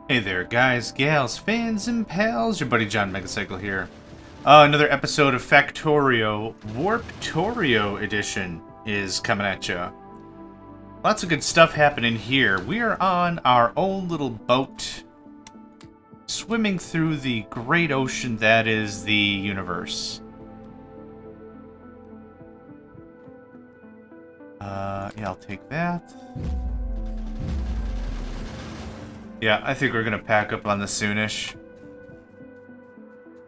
Hey there, guys, gals, fans, and pals. Your buddy JohnMegacycle here. Another episode of Factorio Warptorio edition is coming at you. Lots of good stuff happening here. We are on our own little boat, swimming through the great ocean that is the universe. Yeah, I'll take that. Yeah, I think we're gonna pack up on the soonish.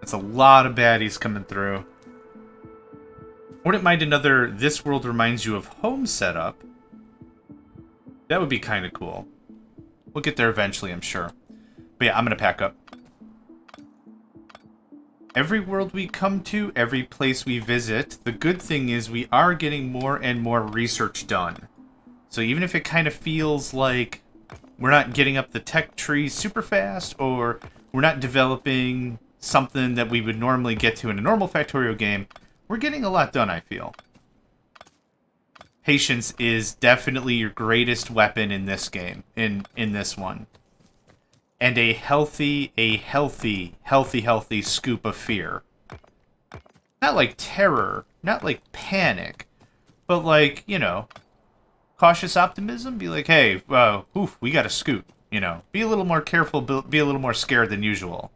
It's a lot of baddies coming through. Wouldn't mind another This World Reminds You of Home setup. That would be kind of cool. We'll get there eventually, I'm sure. But yeah, I'm gonna pack up. Every world we come to, every place we visit, the good thing is we are getting more and more research done. So even if it kind of feels like we're not getting up the tech tree super fast, or we're not developing something that we would normally get to in a normal Factorio game, we're getting a lot done, I feel. Patience is definitely your greatest weapon in this game, in this one. And a healthy scoop of fear. Not like terror, not like panic, but like, you know, cautious optimism. Be like, hey, oof, we got to scoot. You know, be a little more careful, be a little more scared than usual.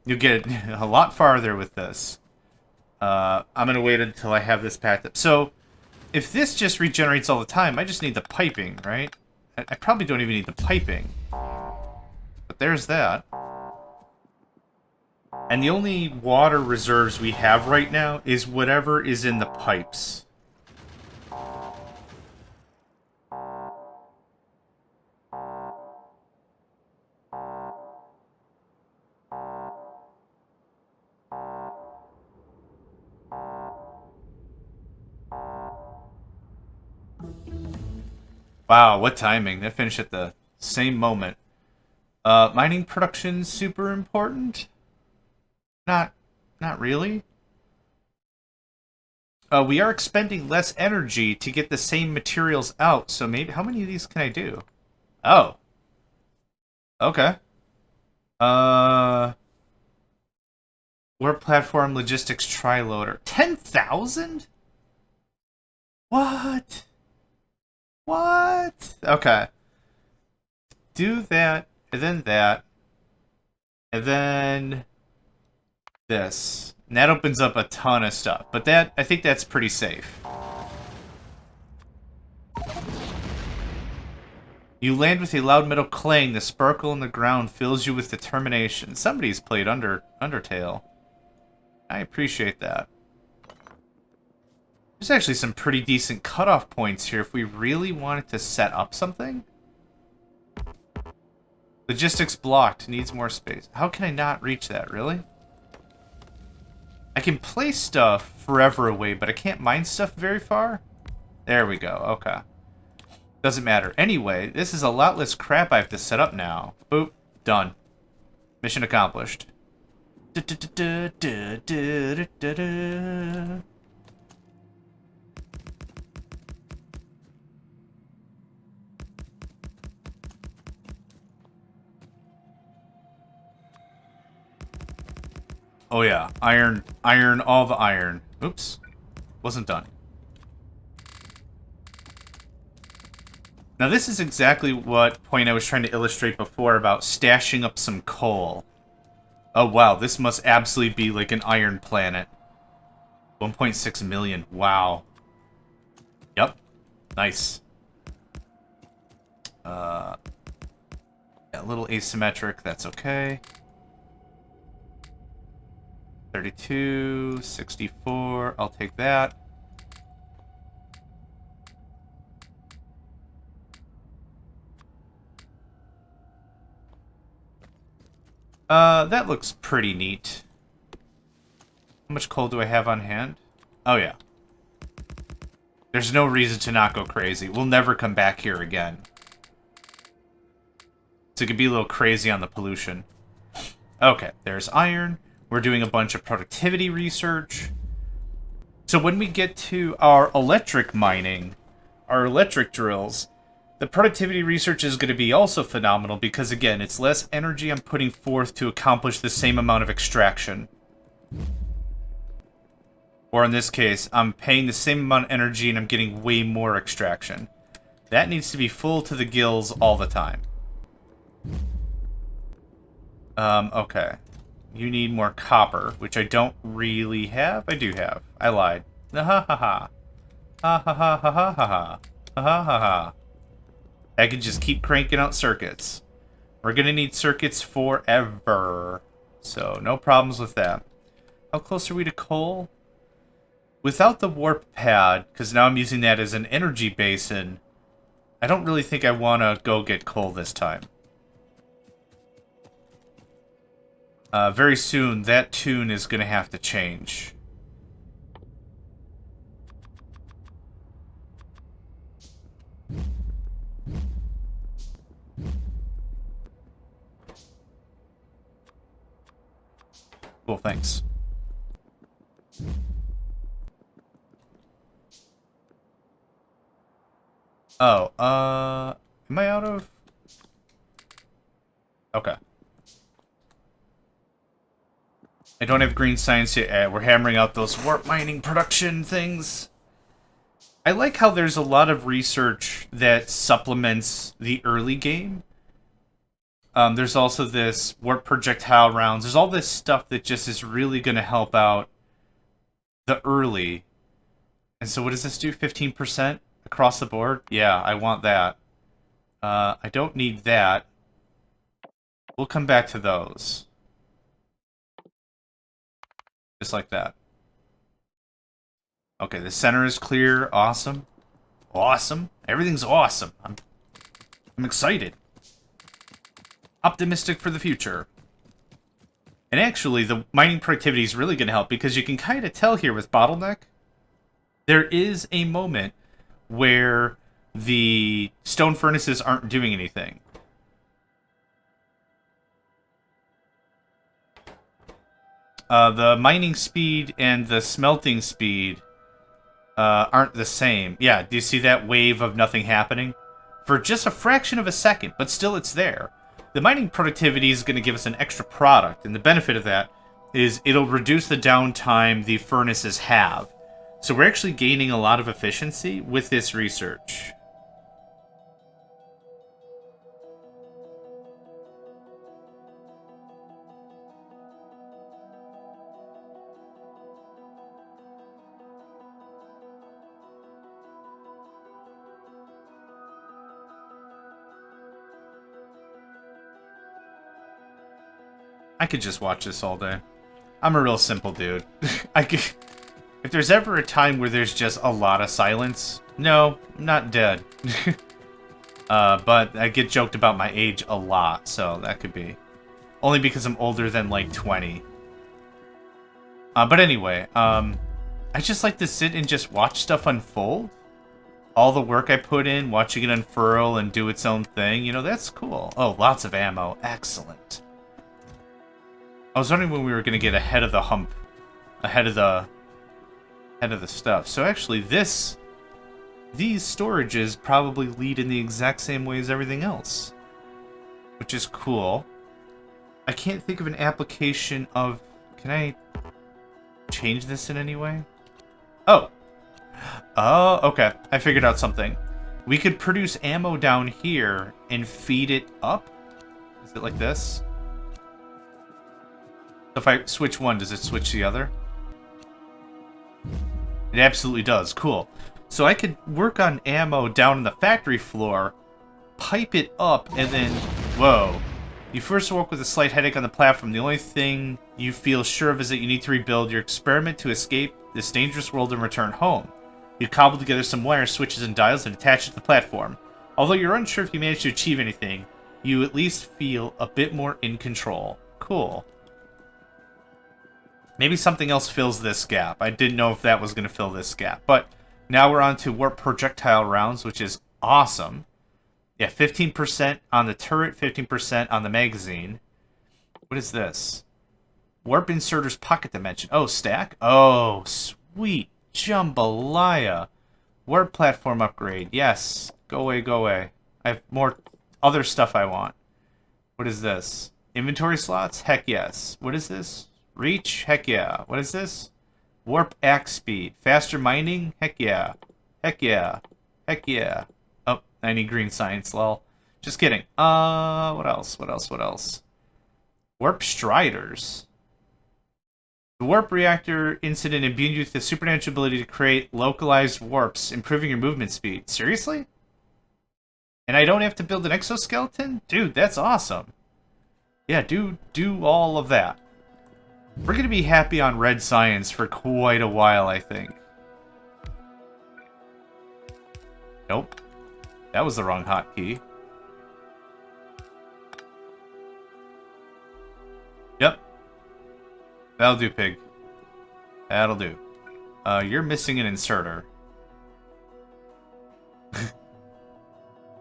You'll get a lot farther with this. I'm going to wait until I have this packed up. So, if this just regenerates all the time, I just need the piping, right? I probably don't even need the piping. But there's that. And the only water reserves we have right now is whatever is in the pipes. Wow, what timing. That finished at the same moment. Mining production super important? Not really. We are expending less energy to get the same materials out, so maybe... How many of these can I do? Oh. Okay. Warp platform logistics tri-loader. 10,000? What? What? Okay. Do that, and then that, and then this. And that opens up a ton of stuff. But that, I think that's pretty safe. You land with a loud metal clang. The sparkle in the ground fills you with determination. Somebody's played Undertale. I appreciate that. There's actually some pretty decent cutoff points here if we really wanted to set up something. Logistics blocked. Needs more space. How can I not reach that, really? I can place stuff forever away, but I can't mine stuff very far? There we go. Okay. Doesn't matter. Anyway, this is a lot less crap I have to set up now. Boop. Done. Mission accomplished. Oh yeah, iron, all the iron. Oops, wasn't done. Now this is exactly what point I was trying to illustrate before about stashing up some coal. Oh wow, this must absolutely be like an iron planet. 1.6 million, wow. Yep, nice. Yeah, a little asymmetric, that's okay. 32, 64, I'll take that. That looks pretty neat. How much coal do I have on hand? Oh yeah. There's no reason to not go crazy. We'll never come back here again. So it could be a little crazy on the pollution. Okay, there's iron. We're doing a bunch of productivity research. So when we get to our electric mining, our electric drills, The productivity research is going to be also phenomenal because, again, it's less energy I'm putting forth to accomplish the same amount of extraction. Or in this case, I'm paying the same amount of energy and I'm getting way more extraction. That needs to be full to the gills all the time. Okay. You need more copper, which I don't really have. I do have. I lied. Ha ha ha. Ha ha ha ha ha ha. Ha ha ha ha. I can just keep cranking out circuits. We're gonna need circuits forever. So, no problems with that. How close are we to coal? Without the warp pad, because now I'm using that as an energy basin, I don't really think I want to go get coal this time. Very soon, that tune is going to have to change. Cool, thanks. Oh, am I out of... Okay. I don't have green science yet. We're hammering out those warp mining production things. I like how there's a lot of research that supplements the early game. There's also this warp projectile rounds. There's all this stuff that just is really going to help out the early. And so what does this do? 15%? Across the board? Yeah, I want that. I don't need that. We'll come back to those. Just like that. Okay, the center is clear. Awesome. Awesome. Everything's awesome. I'm excited. Optimistic for the future. And actually, the mining productivity is really going to help because you can kind of tell here with Bottleneck, there is a moment where the stone furnaces aren't doing anything. The mining speed and the smelting speed aren't the same. Yeah, do you see that wave of nothing happening? For just a fraction of a second, but still it's there. The mining productivity is going to give us an extra product, and the benefit of that is it'll reduce the downtime the furnaces have. So we're actually gaining a lot of efficiency with this research. I could just watch this all day. I'm a real simple dude. If there's ever a time where there's just a lot of silence, no, I'm not dead. But I get joked about my age a lot, so that could be. Only because I'm older than, like, 20. But anyway, I just like to sit and just watch stuff unfold. All the work I put in, watching it unfurl and do its own thing, you know, that's cool. Oh, lots of ammo. Excellent. I was wondering when we were going to get ahead of the hump. Ahead of the stuff. So actually, these storages probably lead in the exact same way as everything else. Which is cool. I can't think of an application of... Can I change this in any way? Oh. Oh, okay. I figured out something. We could produce ammo down here and feed it up? Is it like this? If I switch one, does it switch the other? It absolutely does. Cool. So I could work on ammo down on the factory floor, pipe it up, and then... Whoa. You first woke with a slight headache on the platform. The only thing you feel sure of is that you need to rebuild your experiment to escape this dangerous world and return home. You cobble together some wires, switches, and dials and attach it to the platform. Although you're unsure if you managed to achieve anything, you at least feel a bit more in control. Cool. Maybe something else fills this gap. I didn't know if that was going to fill this gap. But now we're on to warp projectile rounds, which is awesome. Yeah, 15% on the turret, 15% on the magazine. What is this? Warp inserter's pocket dimension. Oh, stack? Oh, sweet jambalaya. Warp platform upgrade. Yes. Go away, go away. I have more other stuff I want. What is this? Inventory slots? Heck yes. What is this? Reach? Heck yeah. What is this? Warp axe speed. Faster mining? Heck yeah. Heck yeah. Heck yeah. Oh, I need green science, lol. Just kidding. What else? What else? What else? Warp striders. The warp reactor incident imbued you with the supernatural ability to create localized warps, improving your movement speed. Seriously? And I don't have to build an exoskeleton? Dude, that's awesome. Yeah, do all of that. We're going to be happy on red science for quite a while, I think. Nope. That was the wrong hotkey. Yep. That'll do, pig. That'll do. You're missing an inserter.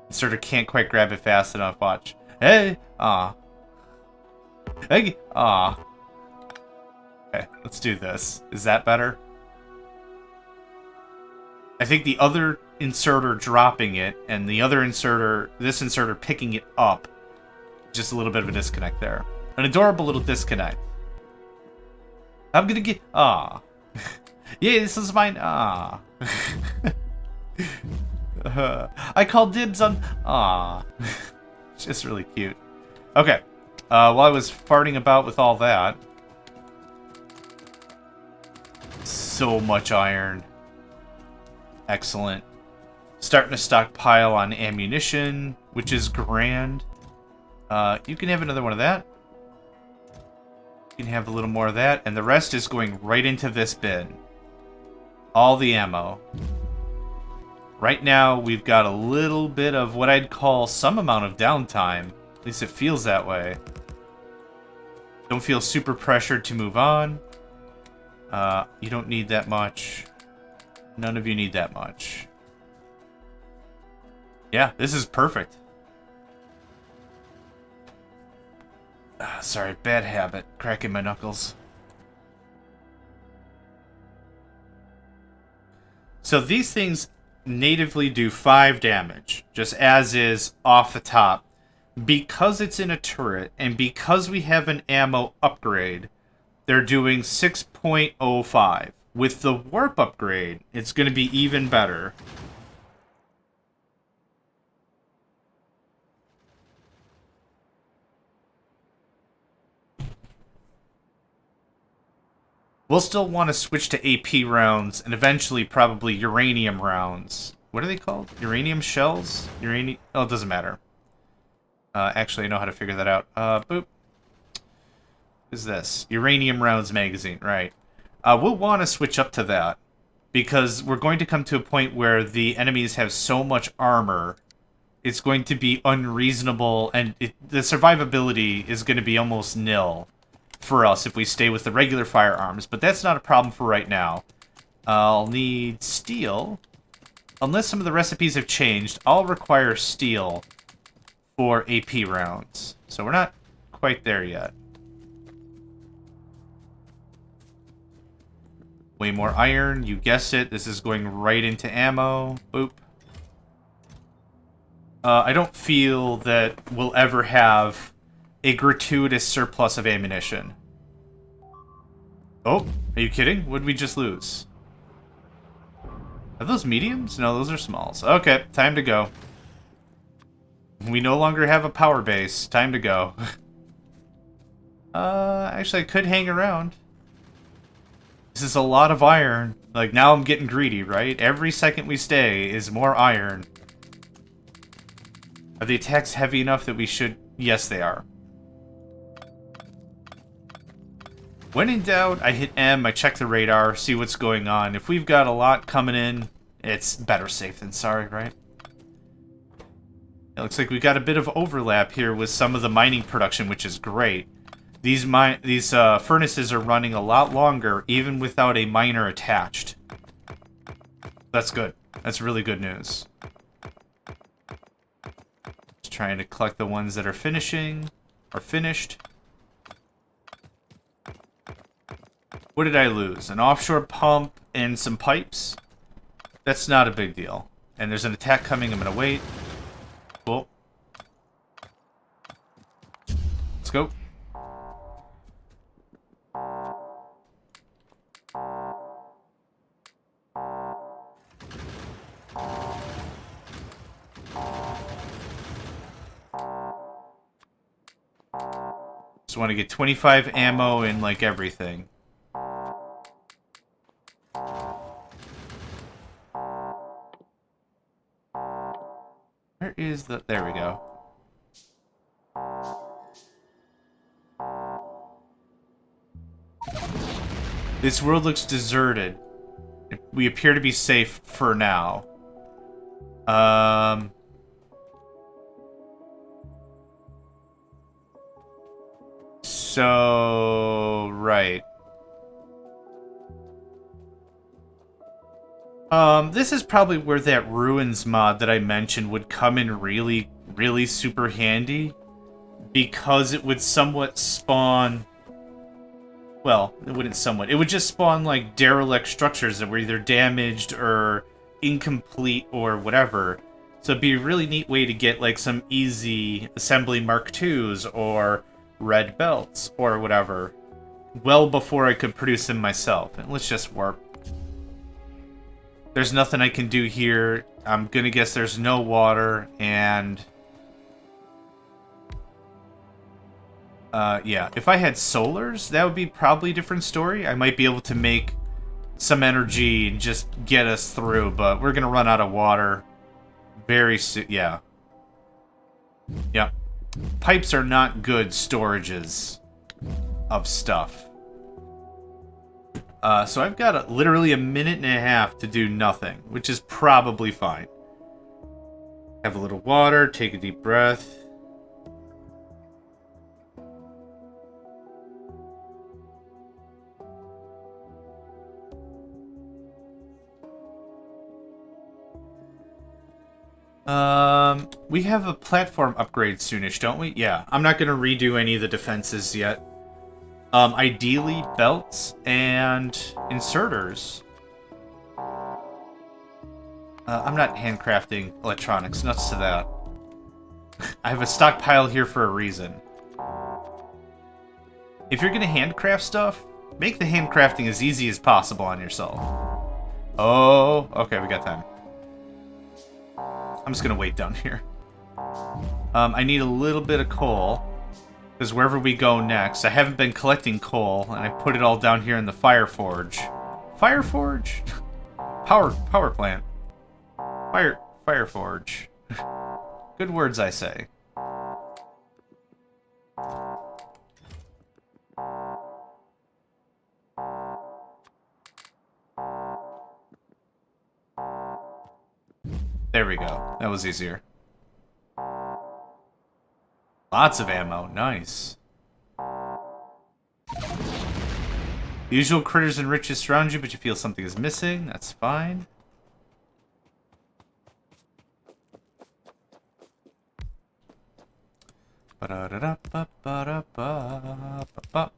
Inserter can't quite grab it fast enough. Watch. Hey! Aw. Hey! Aw. Okay, let's do this. Is that better? I think the other inserter dropping it, and the other inserter, this inserter picking it up. Just a little bit of a disconnect there. An adorable little disconnect. I'm gonna get... Ah. Yeah, this is mine. Ah. I called dibs on... Ah. Just really cute. Okay. While I was farting about with all that... So much iron. Excellent. Starting to stockpile on ammunition, which is grand. You can have another one of that. You can have a little more of that, and the rest is going right into this bin. All the ammo. Right now, we've got a little bit of what I'd call some amount of downtime. At least it feels that way. Don't feel super pressured to move on. You don't need that much. None of you need that much. Yeah, this is perfect. Sorry, bad habit. Cracking my knuckles. So these things natively do 5 damage, just as is off the top. Because it's in a turret, and because we have an ammo upgrade, they're doing 6.05. With the warp upgrade, it's going to be even better. We'll still want to switch to AP rounds, and eventually probably uranium rounds. What are they called? Uranium shells? Uranium... Oh, it doesn't matter. Actually, I know how to figure that out. Boop. What is this? Uranium rounds magazine, right. We'll want to switch up to that, because we're going to come to a point where the enemies have so much armor, it's going to be unreasonable, and the survivability is going to be almost nil for us if we stay with the regular firearms, but that's not a problem for right now. I'll need steel. Unless some of the recipes have changed, I'll require steel for AP rounds. So we're not quite there yet. Way more iron, you guessed it. This is going right into ammo. Boop. I don't feel that we'll ever have a gratuitous surplus of ammunition. Oh, are you kidding? What did we just lose? Are those mediums? No, those are smalls. Okay, time to go. We no longer have a power base. Time to go. Actually, I could hang around. This is a lot of iron. Like, now I'm getting greedy, right? Every second we stay is more iron. Are the attacks heavy enough that we should... Yes, they are. When in doubt, I hit M, I check the radar, see what's going on. If we've got a lot coming in, it's better safe than sorry, right? It looks like we've got a bit of overlap here with some of the mining production, which is great. These furnaces are running a lot longer, even without a miner attached. That's good. That's really good news. Just trying to collect the ones that are finished. What did I lose? An offshore pump and some pipes? That's not a big deal. And there's an attack coming. I'm going to wait. Cool. Let's go. Just want to get 25 ammo in, like, everything. Where is the... There we go. This world looks deserted. We appear to be safe for now. So... Right. This is probably where that ruins mod that I mentioned would come in really, really super handy. Because it would somewhat spawn... Well, it wouldn't somewhat. It would just spawn, like, derelict structures that were either damaged or incomplete or whatever. So it'd be a really neat way to get, like, some easy assembly Mark IIs or red belts or whatever. Well before I could produce them myself. And let's just warp. There's nothing I can do here. I'm gonna guess there's no water, and... yeah, if I had solars, that would be probably a different story. I might be able to make some energy and just get us through, but we're gonna run out of water very soon. Yeah. Yep. Pipes are not good storages of stuff. So I've got literally a minute and a half to do nothing, which is probably fine. Have a little water, take a deep breath. We have a platform upgrade soonish, don't we? Yeah, I'm not gonna redo any of the defenses yet. Ideally, belts and inserters. I'm not handcrafting electronics, nuts to that. I have a stockpile here for a reason. If you're gonna handcraft stuff, make the handcrafting as easy as possible on yourself. Oh, okay, we got time. I'm just gonna wait down here. I need a little bit of coal, because wherever we go next, I haven't been collecting coal, and I put it all down here in the fire forge. Fire forge? Power plant. Fire forge. Good words, I say. There we go. That was easier. Lots of ammo. Nice. The usual critters and riches surround you, but you feel something is missing. That's fine. Ba-da-da-da-ba-ba-da-ba-ba-ba.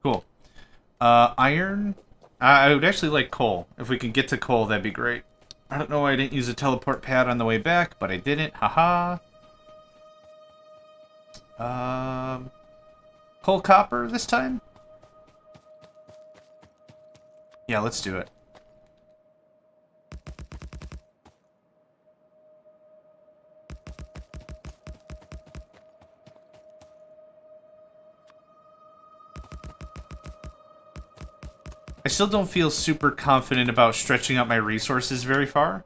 Cool. Iron? I would actually like coal. If we could get to coal, that'd be great. I don't know why I didn't use a teleport pad on the way back, but I didn't. Haha. Coal copper this time? Yeah, let's do it. I still don't feel super confident about stretching out my resources very far.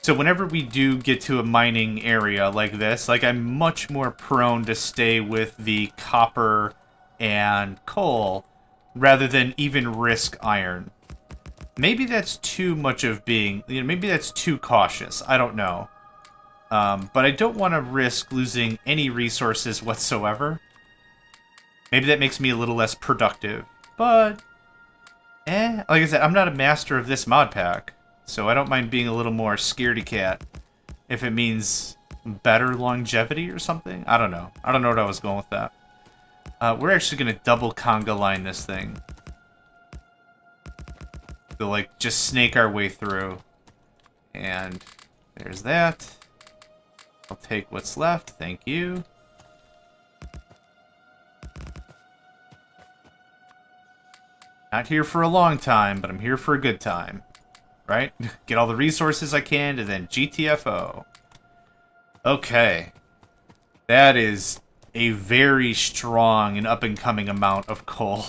So whenever we do get to a mining area like this, like, I'm much more prone to stay with the copper and coal rather than even risk iron. Maybe that's too much of being, you know, maybe that's too cautious. I don't know. But I don't want to risk losing any resources whatsoever. Maybe that makes me a little less productive, but... like I said, I'm not a master of this mod pack, so I don't mind being a little more scaredy cat if it means better longevity or something. I don't know. I don't know what I was going with that. We're actually going to double conga line this thing. to, like, just snake our way through. And there's that. I'll take what's left. Thank you. Not here for a long time, but I'm here for a good time. Right? Get all the resources I can, and then GTFO. Okay. That is a very strong and up-and-coming amount of coal.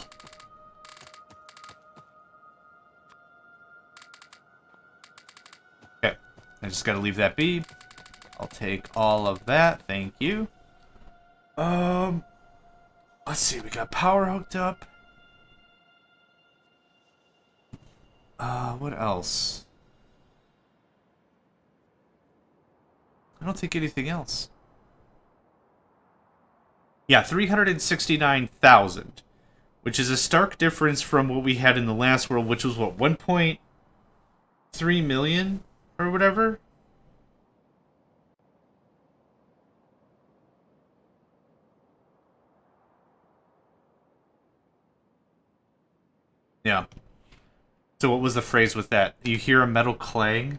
Okay. I just gotta leave that be. I'll take all of that. Thank you. Let's see. We got power hooked up. What else? I don't think anything else. Yeah, 369,000, which is a stark difference from what we had in the last world, which was, what, 1.3 million or whatever? Yeah. So what was the phrase with that? You hear a metal clang?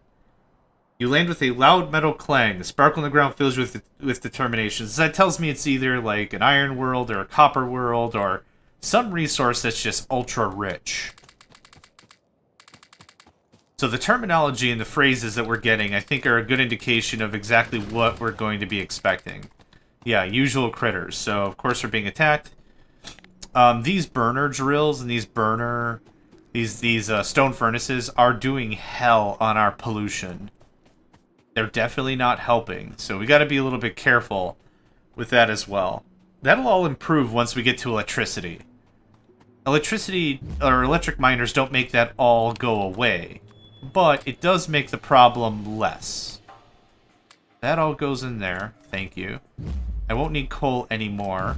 You land with a loud metal clang. The sparkle in the ground fills you with determination. So that tells me it's either like an iron world or a copper world or some resource that's just ultra rich. So the terminology and the phrases that we're getting, I think, are a good indication of exactly what we're going to be expecting. Yeah, usual critters. So, of course, we're being attacked. These burner drills and these stone furnaces are doing hell on our pollution. They're definitely not helping, so we got to be a little bit careful with that as well. That'll all improve once we get to electricity. Electricity, or electric miners don't make that all go away, but it does make the problem less. That all goes in there, thank you. I won't need coal anymore,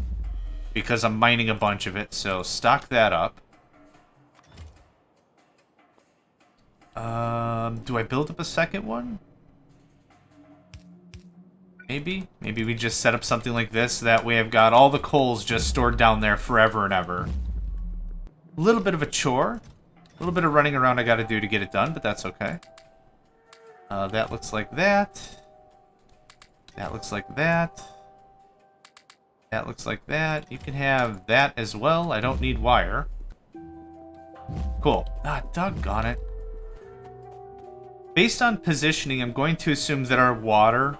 because I'm mining a bunch of it, so stock that up. Do I build up a second one? Maybe? Maybe we just set up something like this, that way I've got all the coals just stored down there forever and ever. A little bit of a chore. A little bit of running around I gotta do to get it done, but that's okay. That looks like that. That looks like that. That looks like that. You can have that as well. I don't need wire. Cool. Ah, doggone it. Based on positioning, I'm going to assume that our water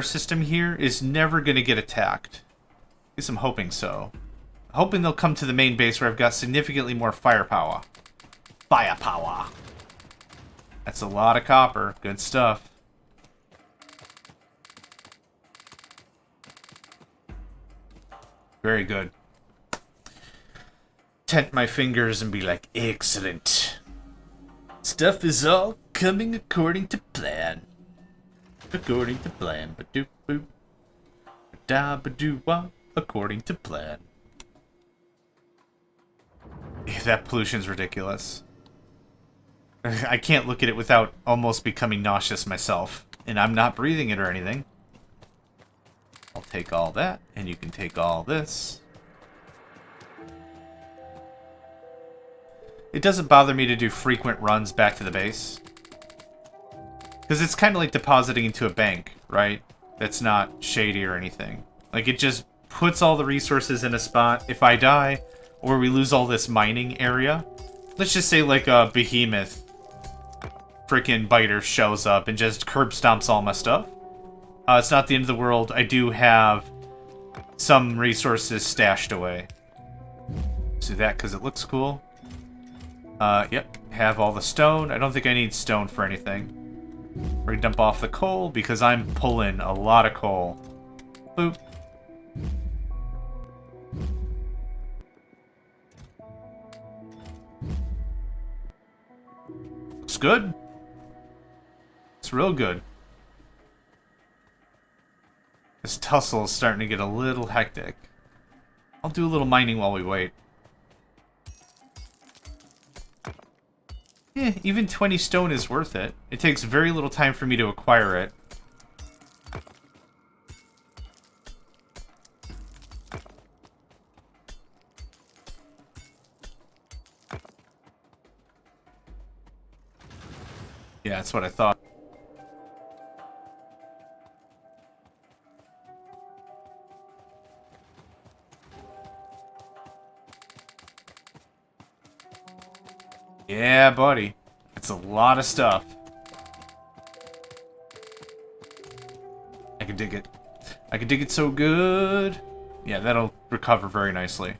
system here is never going to get attacked. At least I'm hoping so. I'm hoping they'll come to the main base where I've got significantly more firepower. Firepower. That's a lot of copper. Good stuff. Very good. Tent my fingers and be like, excellent. Stuff is all coming according to plan. According to plan. Ba-doop boop. Da-ba-doo-wah. According to plan. That pollution's ridiculous. I can't look at it without almost becoming nauseous myself. And I'm not breathing it or anything. I'll take all that, and you can take all this. It doesn't bother me to do frequent runs back to the base. Because it's kind of like depositing into a bank, right? That's not shady or anything. Like, it just puts all the resources in a spot. If I die, or we lose all this mining area, let's just say like a behemoth freaking biter shows up and just curb stomps all my stuff. It's not the end of the world. I do have some resources stashed away. Let's do that because it looks cool. Yep. Have all the stone. I don't think I need stone for anything. We're gonna dump off the coal because I'm pulling a lot of coal. Boop. Looks good. It's real good. This tussle is starting to get a little hectic. I'll do a little mining while we wait. Yeah, even 20 stone is worth it. It takes very little time for me to acquire it. Yeah, that's what I thought. Yeah, buddy. It's a lot of stuff. I can dig it. I can dig it so good. Yeah, that'll recover very nicely.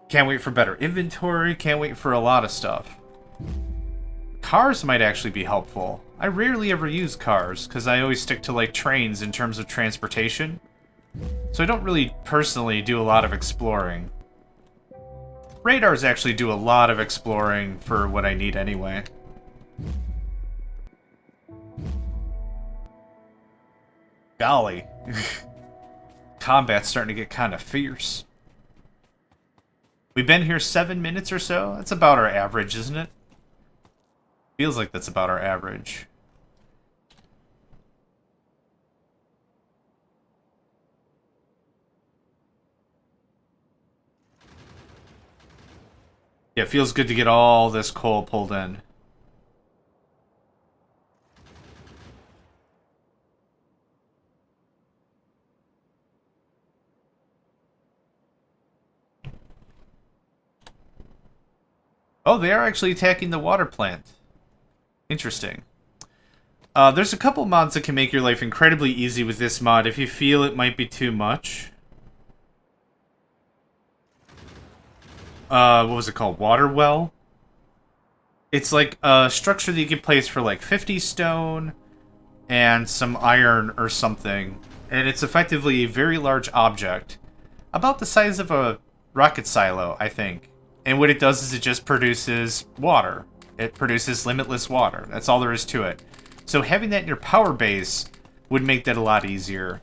Can't wait for better inventory. Can't wait for a lot of stuff. Cars might actually be helpful. I rarely ever use cars, because I always stick to, like, trains in terms of transportation. So I don't really personally do a lot of exploring. Radars actually do a lot of exploring for what I need anyway. Golly. Combat's starting to get kind of fierce. We've been here 7 minutes or so. That's about our average, isn't it? Feels like that's about our average. Yeah, it feels good to get all this coal pulled in. Oh, they are actually attacking the water plant. Interesting. There's a couple mods that can make your life incredibly easy with this mod if you feel it might be too much. What was it called? Water well? It's like a structure that you can place for like 50 stone and some iron or something. And it's effectively a very large object. About the size of a rocket silo, I think. And what it does is it just produces water. It produces limitless water. That's all there is to it. So having that in your power base would make that a lot easier.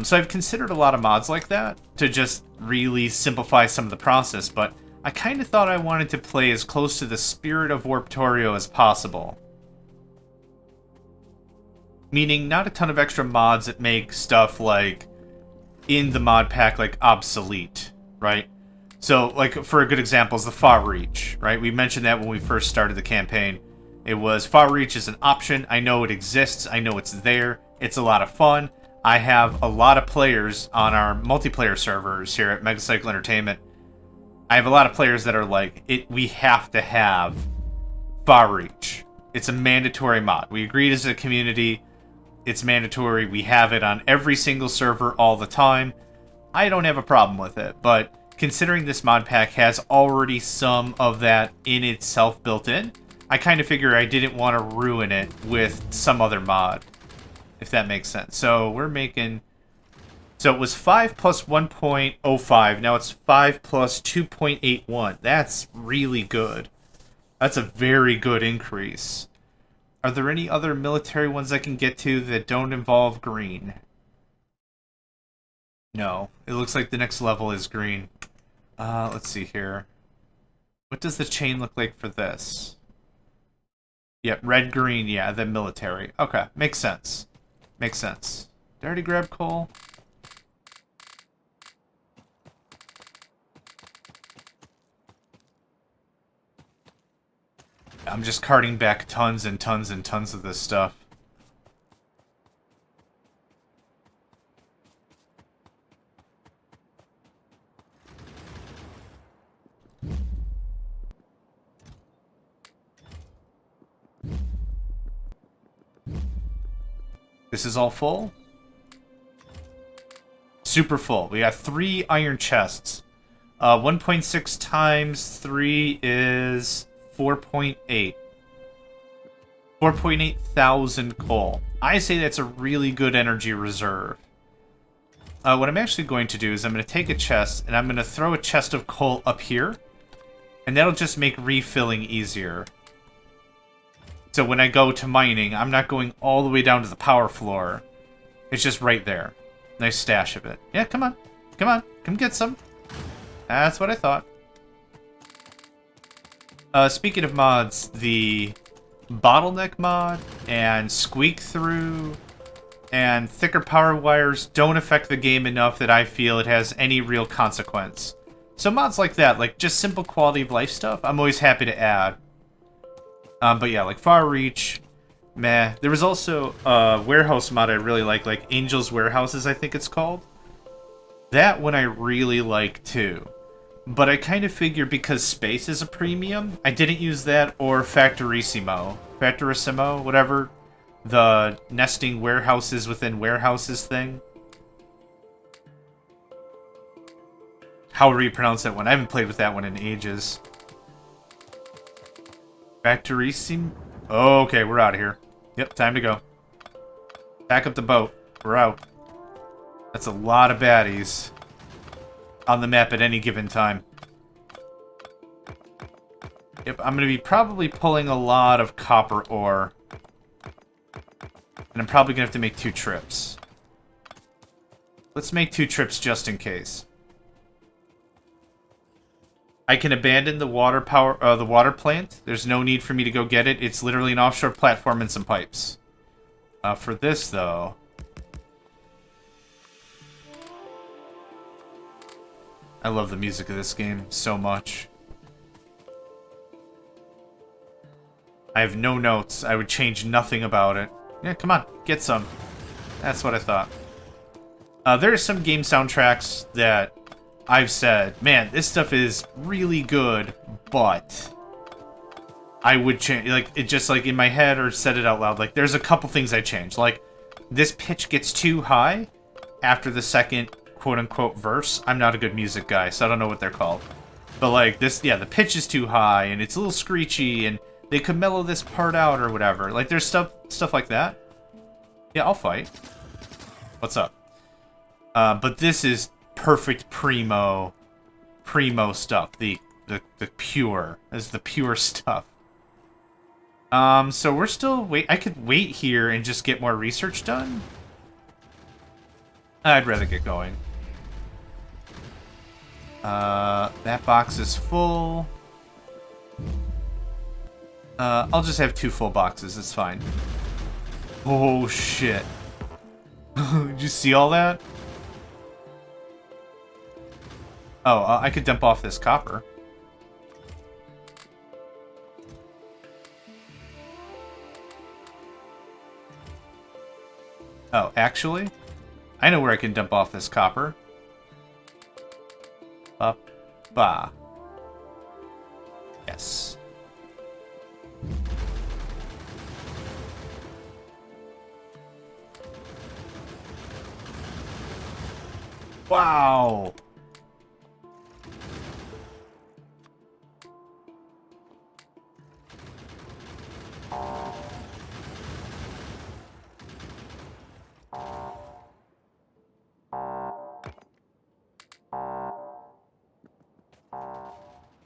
So I've considered a lot of mods like that to just really simplify some of the process, but I kind of thought I wanted to play as close to the spirit of Warptorio as possible. Meaning not a ton of extra mods that make stuff like in the mod pack like obsolete, right? So, like, for a good example is the far reach, right? We mentioned that when we first started the campaign. It was, far reach is an option. I know it exists. I know it's there. It's a lot of fun. I have a lot of players on our multiplayer servers here at Megacycle Entertainment. I have a lot of players that are like, we have to have far reach. It's a mandatory mod. We agreed as a community. It's mandatory. We have it on every single server all the time. I don't have a problem with it, but considering this mod pack has already some of that in itself built in, I kind of figure I didn't want to ruin it with some other mod, if that makes sense. So we're making... So it was 5 plus 1.05, now it's 5 plus 2.81. That's really good. That's a very good increase. Are there any other military ones I can get to that don't involve green? No. It looks like the next level is green. Let's see here. What does the chain look like for this? Yep, red, green, yeah, then military. Okay, makes sense. Makes sense. Did I already grab coal? I'm just carting back tons and tons and tons of this stuff. This is all full? Super full. We got 3 iron chests. 1.6 times 3 is 4.8. 4.8 thousand coal. I say that's a really good energy reserve. What I'm actually going to do is I'm going to take a chest, and I'm going to throw a chest of coal up here. And that'll just make refilling easier. So when I go to mining, I'm not going all the way down to the power floor. It's just right there. Nice stash of it. Yeah, come on. Come on. Come get some. That's what I thought. Speaking of mods, the bottleneck mod and squeak through and thicker power wires don't affect the game enough that I feel it has any real consequence. So mods like that, like just simple quality of life stuff, I'm always happy to add. But yeah, like Far Reach, meh. There was also a warehouse mod I really like Angel's Warehouses, I think it's called. That one I really like too. But I kind of figure because space is a premium, I didn't use that or Factorissimo, whatever. The nesting warehouses within warehouses thing. However you pronounce that one. I haven't played with that one in ages. Factorissimo? Oh, okay, we're out of here. Yep, time to go. Back up the boat. We're out. That's a lot of baddies on the map at any given time. Yep, I'm going to be probably pulling a lot of copper ore. And I'm probably going to have to make 2 trips. Let's make 2 trips just in case. I can abandon the water plant. There's no need for me to go get it. It's literally an offshore platform and some pipes. For this, though... I love the music of this game so much. I have no notes. I would change nothing about it. Yeah, come on. Get some. That's what I thought. There are some game soundtracks that I've said, man, this stuff is really good, but I would change, like, it just, like, in my head or said it out loud. Like, there's a couple things I changed. Like, this pitch gets too high after the second quote-unquote verse. I'm not a good music guy, so I don't know what they're called. But, like, this, yeah, the pitch is too high, and it's a little screechy, and they could mellow this part out or whatever. Like, there's stuff like that. Yeah, I'll fight. What's up? But this is perfect primo stuff. The pure. This is the pure stuff. So we're still I could wait here and just get more research done. I'd rather get going. That box is full. I'll just have 2 full boxes, it's fine. Oh, shit. Did you see all that? Oh, I could dump off this copper. Oh, actually? I know where I can dump off this copper. Up. Bah. Yes. Wow!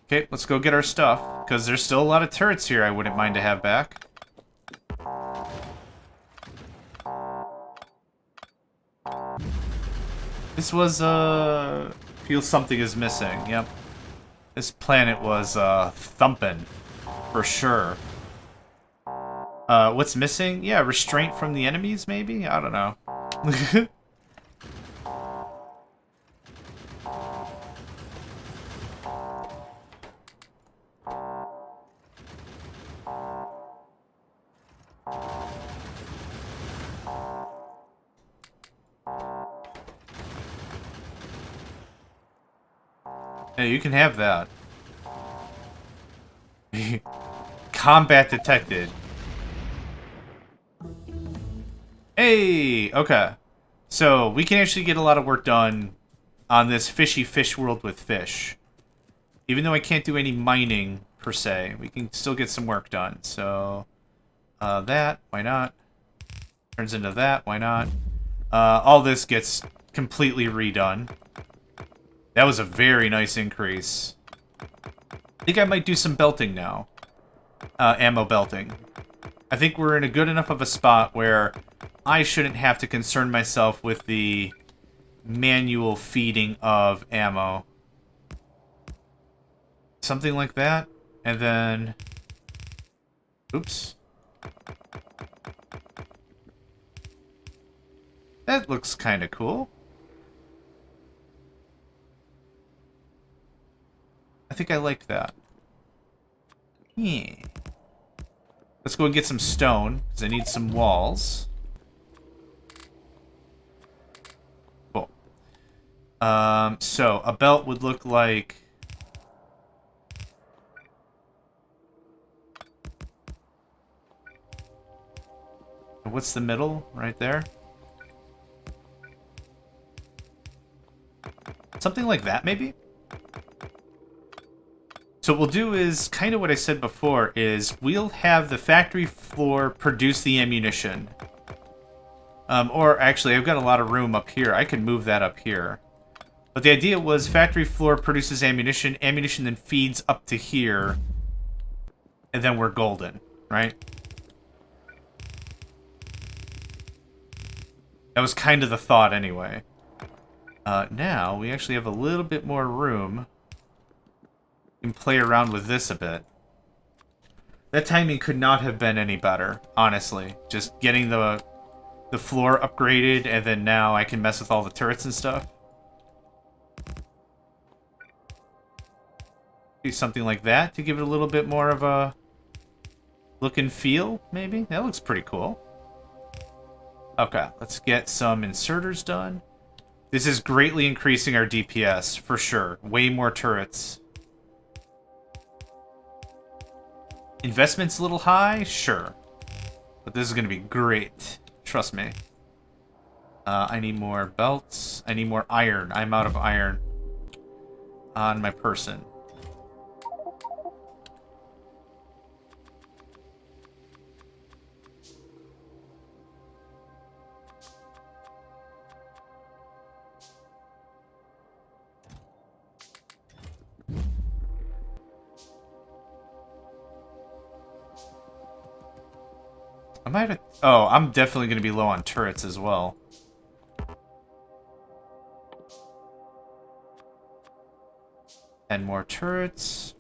Okay, let's go get our stuff, because there's still a lot of turrets here I wouldn't mind to have back. This was, feels something is missing, yep. This planet was, thumping, for sure. What's missing? Yeah, restraint from the enemies, maybe? I don't know. Hey, you can have that. Combat detected. Hey! Okay. So, we can actually get a lot of work done on this fishy fish world with fish. Even though I can't do any mining, per se, we can still get some work done. So, that, why not? Turns into that, why not? All this gets completely redone. That was a very nice increase. I think I might do some belting now. Ammo belting. I think we're in a good enough of a spot where I shouldn't have to concern myself with the manual feeding of ammo. Something like that. And then... Oops. That looks kind of cool. I think I like that. Yeah. Let's go and get some stone, because I need some walls. Cool. So, a belt would look like... What's the middle? Right there? Something like that, maybe? So what we'll do is, kind of what I said before, is we'll have the factory floor produce the ammunition. Or actually, I've got a lot of room up here. I can move that up here. But the idea was factory floor produces ammunition, ammunition then feeds up to here, and then we're golden, right? That was kind of the thought anyway. Now, we actually have a little bit more room. We can play around with this a bit. That timing could not have been any better, honestly. Just getting the floor upgraded, and then now I can mess with all the turrets and stuff. Do something like that to give it a little bit more of a look and feel, maybe? That looks pretty cool. Okay, let's get some inserters done. This is greatly increasing our DPS, for sure. Way more turrets. Investment's a little high? Sure. But this is going to be great. Trust me. I need more belts. I need more iron. I'm out of iron on my person. I might have... Oh, I'm definitely going to be low on turrets as well. And more turrets.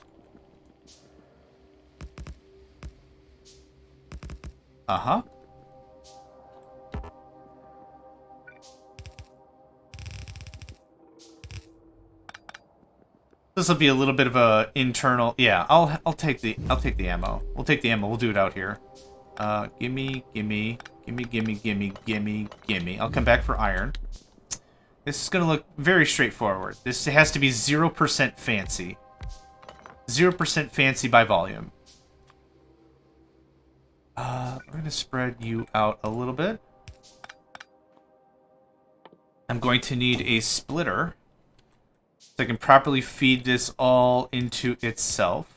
Uh-huh. This will be a little bit of a internal... Yeah, I'll take the ammo. We'll take the ammo. We'll do it out here. Gimme. I'll come back for iron. This is going to look very straightforward. This has to be 0% fancy. 0% fancy by volume. We're going to spread you out a little bit. I'm going to need a splitter, so I can properly feed this all into itself.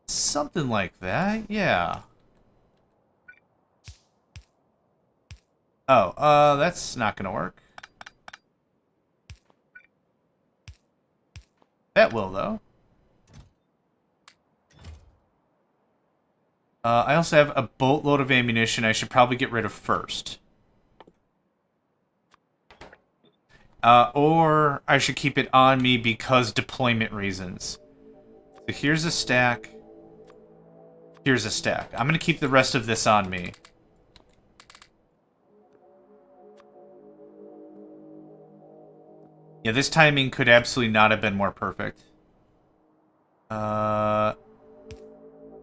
Something like that, yeah. Oh, that's not gonna work. That will, though. I also have a boatload of ammunition I should probably get rid of first. Or I should keep it on me because deployment reasons. So here's a stack. Here's a stack. I'm gonna keep the rest of this on me. Yeah, this timing could absolutely not have been more perfect.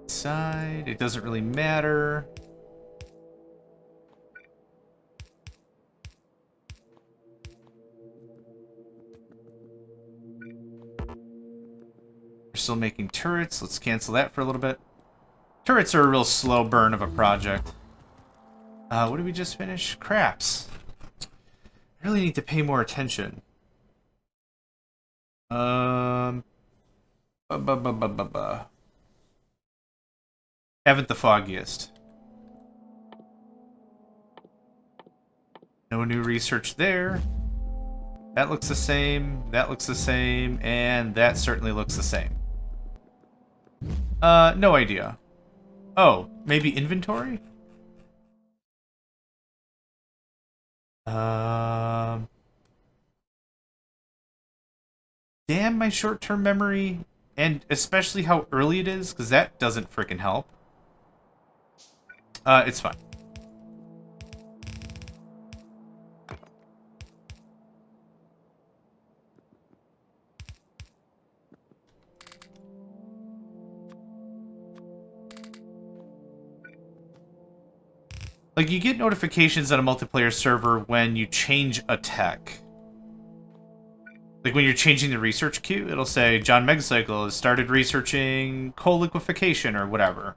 Side, it doesn't really matter. We're still making turrets. Let's cancel that for a little bit. Turrets are a real slow burn of a project. What did we just finish? Craps. I really need to pay more attention. Haven't the foggiest. No new research there. That looks the same, that looks the same, and that certainly looks the same. No idea. Oh, maybe inventory? Damn my short-term memory, and especially how early it is, because that doesn't frickin' help. It's fine. Like, you get notifications on a multiplayer server when you change a tech. Like, when you're changing the research queue, it'll say, JohnMegacycle has started researching coal liquefaction or whatever.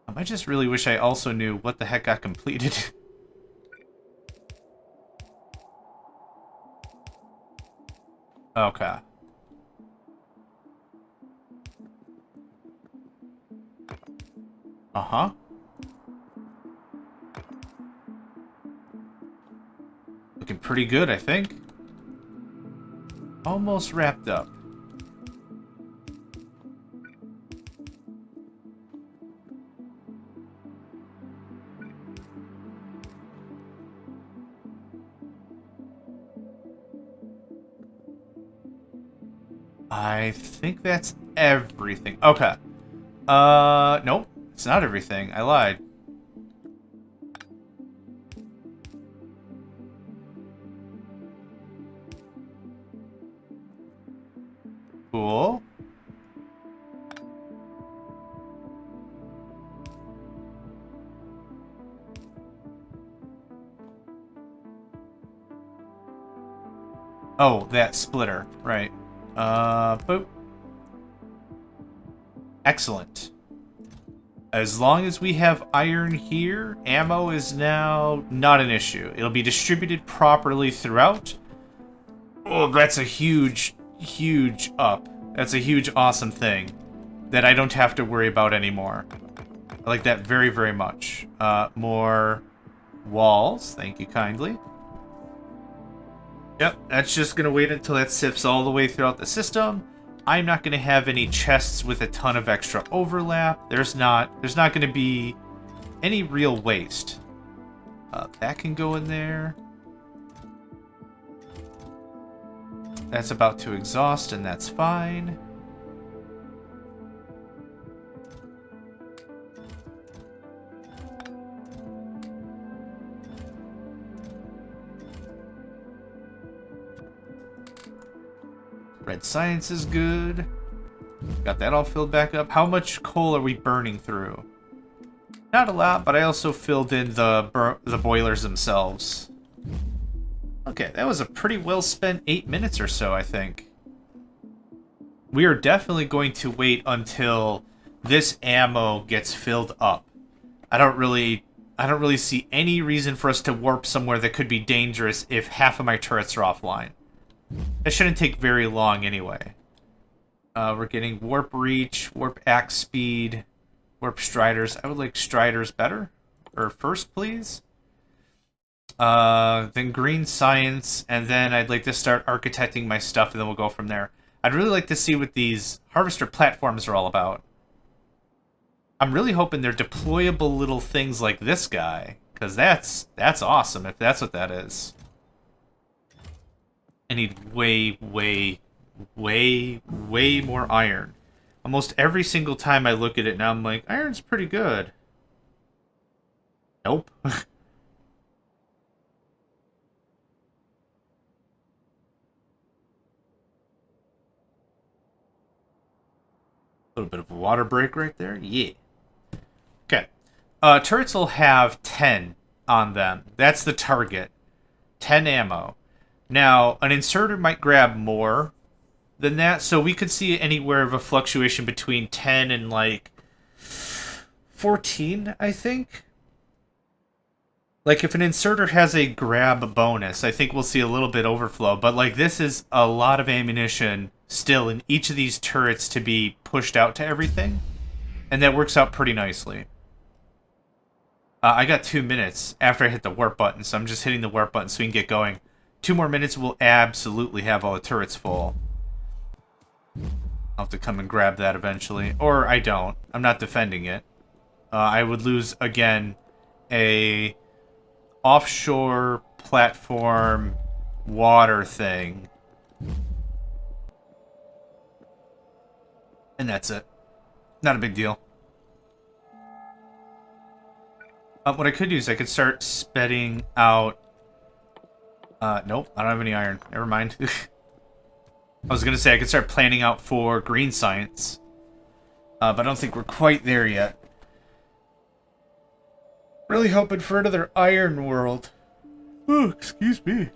I just really wish I also knew what the heck got completed. Okay. Uh-huh. Looking pretty good, I think. Almost wrapped up. I think that's everything. Okay. Nope. It's not everything. I lied. Cool. Oh, that splitter. Right. Boop. Excellent. As long as we have iron here, ammo is now not an issue. It'll be distributed properly throughout. Oh, that's a huge, huge up. That's a huge, awesome thing that I don't have to worry about anymore. I like that very, very much. More walls. Thank you kindly. Yep, that's just going to wait until that sifts all the way throughout the system. I'm not going to have any chests with a ton of extra overlap. There's not going to be any real waste. That can go in there. That's about to exhaust, and that's fine. Red science is good. Got that all filled back up. How much coal are we burning through? Not a lot, but I also filled in the boilers themselves. Okay, that was a pretty well spent 8 minutes or so, I think. We are definitely going to wait until this ammo gets filled up. I don't really see any reason for us to warp somewhere that could be dangerous if half of my turrets are offline. That shouldn't take very long anyway. We're getting warp reach, warp axe speed, warp striders. I would like striders better. Or first, please. Then green science, and then I'd like to start architecting my stuff, and then we'll go from there. I'd really like to see what these harvester platforms are all about. I'm really hoping they're deployable little things like this guy, because that's awesome if that's what that is. I need way, way, way, way more iron. Almost every single time I look at it now, I'm like, iron's pretty good. Nope. A little bit of a water break right there. Yeah. Okay. Turrets will have 10 on them. That's the target. 10 ammo. Now, an inserter might grab more than that, so we could see anywhere of a fluctuation between 10 and, like, 14, I think. Like, if an inserter has a grab bonus, I think we'll see a little bit overflow, but, like, this is a lot of ammunition still in each of these turrets to be pushed out to everything, and that works out pretty nicely. I got 2 minutes after I hit the warp button, so I'm just hitting the warp button so we can get going. 2 more minutes, we'll absolutely have all the turrets full. I'll have to come and grab that eventually. Or I don't. I'm not defending it. I would lose, again, a offshore platform water thing. And that's it. Not a big deal. What I could do is I could start spitting out... nope, I don't have any iron. Never mind. I was going to say I could start planning out for green science. But I don't think we're quite there yet. Really hoping for another iron world. Oh, excuse me.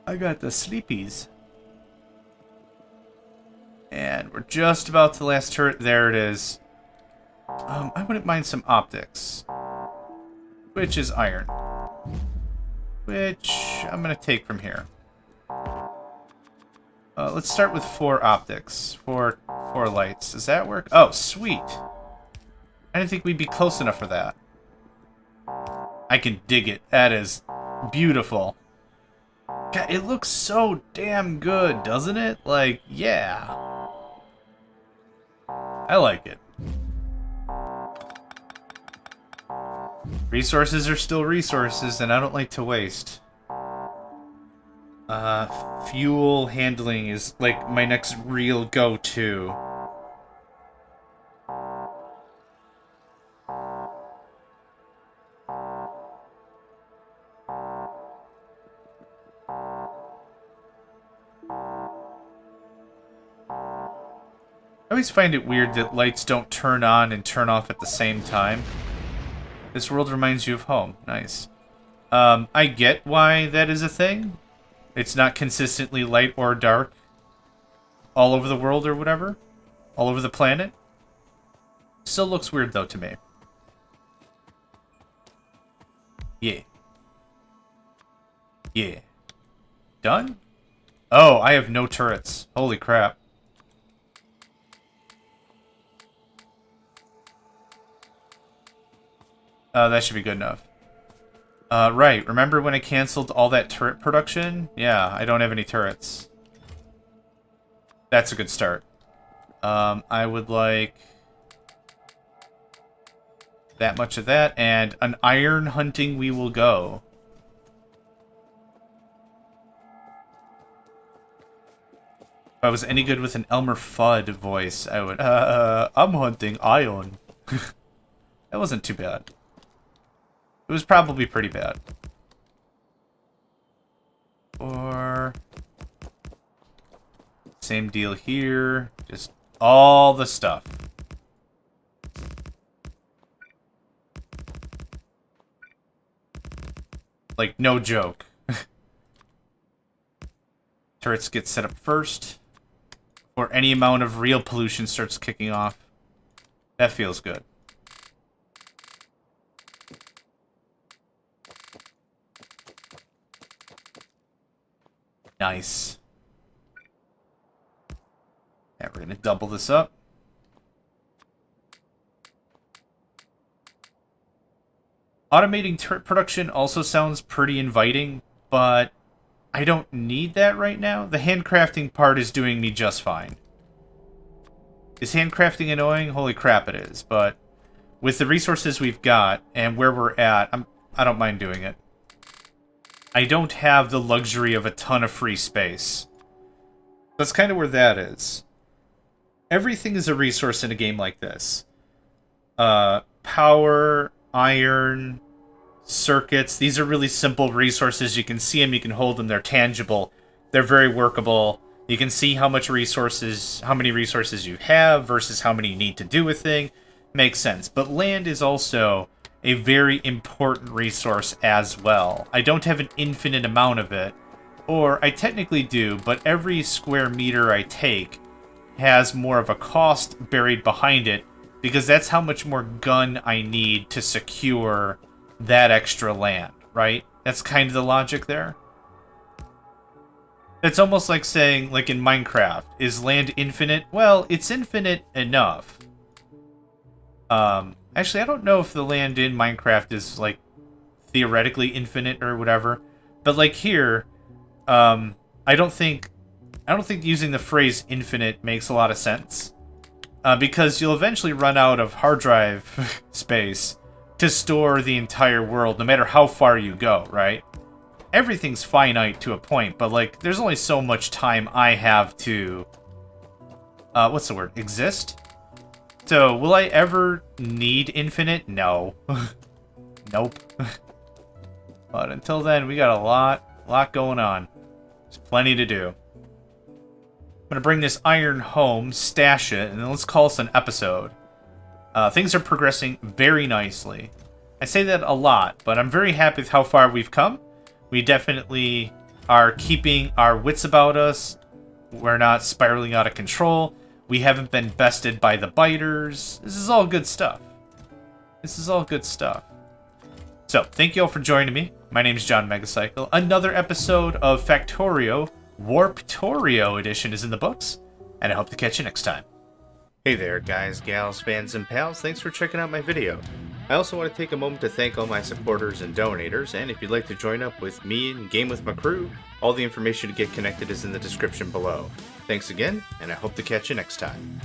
I got the sleepies. And we're just about to the last turret. There it is. I wouldn't mind some optics. Which is iron. Which I'm going to take from here. Let's start with 4 optics. Four lights. Does that work? Oh, sweet. I didn't think we'd be close enough for that. I can dig it. That is beautiful. God, it looks so damn good, doesn't it? Like, yeah. I like it. Resources are still resources, and I don't like to waste. Fuel handling is, like, my next real go-to. I always find it weird that lights don't turn on and turn off at the same time. This world reminds you of home. Nice. I get why that is a thing. It's not consistently light or dark all over the world or whatever. All over the planet. Still looks weird, though, to me. Yeah. Yeah. Done? Oh, I have no turrets. Holy crap. That should be good enough. Right. Remember when I canceled all that turret production? Yeah, I don't have any turrets. That's a good start. I would like that much of that, and an iron hunting we will go. If I was any good with an Elmer Fudd voice, I would, I'm hunting iron. That wasn't too bad. It was probably pretty bad. Or same deal here. Just all the stuff. Like, no joke. Turrets get set up first. Or any amount of real pollution starts kicking off. That feels good. Nice. Yeah, we're gonna double this up. Automating turret production also sounds pretty inviting, but I don't need that right now. The handcrafting part is doing me just fine. Is handcrafting annoying? Holy crap it is, but with the resources we've got and where we're at, I don't mind doing it. I don't have the luxury of a ton of free space. That's kind of where that is. Everything is a resource in a game like this. Power, iron, circuits. These are really simple resources. You can see them, you can hold them, they're tangible. They're very workable. You can see how many resources you have versus how many you need to do a thing. Makes sense. But land is also a very important resource as well. I don't have an infinite amount of it, or I technically do, but every square meter I take has more of a cost buried behind it, because that's how much more gun I need to secure that extra land, right? That's kind of the logic there. It's almost like saying, like in Minecraft, is land infinite? Well, it's infinite enough. Actually, I don't know if the land in Minecraft is, like, theoretically infinite or whatever. But, like, here, I don't think using the phrase infinite makes a lot of sense. Because you'll eventually run out of hard drive space to store the entire world, no matter how far you go, right? Everything's finite to a point, but, like, there's only so much time I have to... what's the word? Exist? So, will I ever need infinite? No. Nope. But until then, we got a lot going on. There's plenty to do. I'm gonna bring this iron home, stash it, and then let's call this an episode. Things are progressing very nicely. I say that a lot, but I'm very happy with how far we've come. We definitely are keeping our wits about us. We're not spiraling out of control. We haven't been bested by the biters. This is all good stuff. This is all good stuff. So, thank you all for joining me. My name is JohnMegacycle. Another episode of Factorio, Warptorio edition is in the books, and I hope to catch you next time. Hey there, guys, gals, fans, and pals. Thanks for checking out my video. I also want to take a moment to thank all my supporters and donators, and if you'd like to join up with me and game with my crew, all the information to get connected is in the description below. Thanks again, and I hope to catch you next time.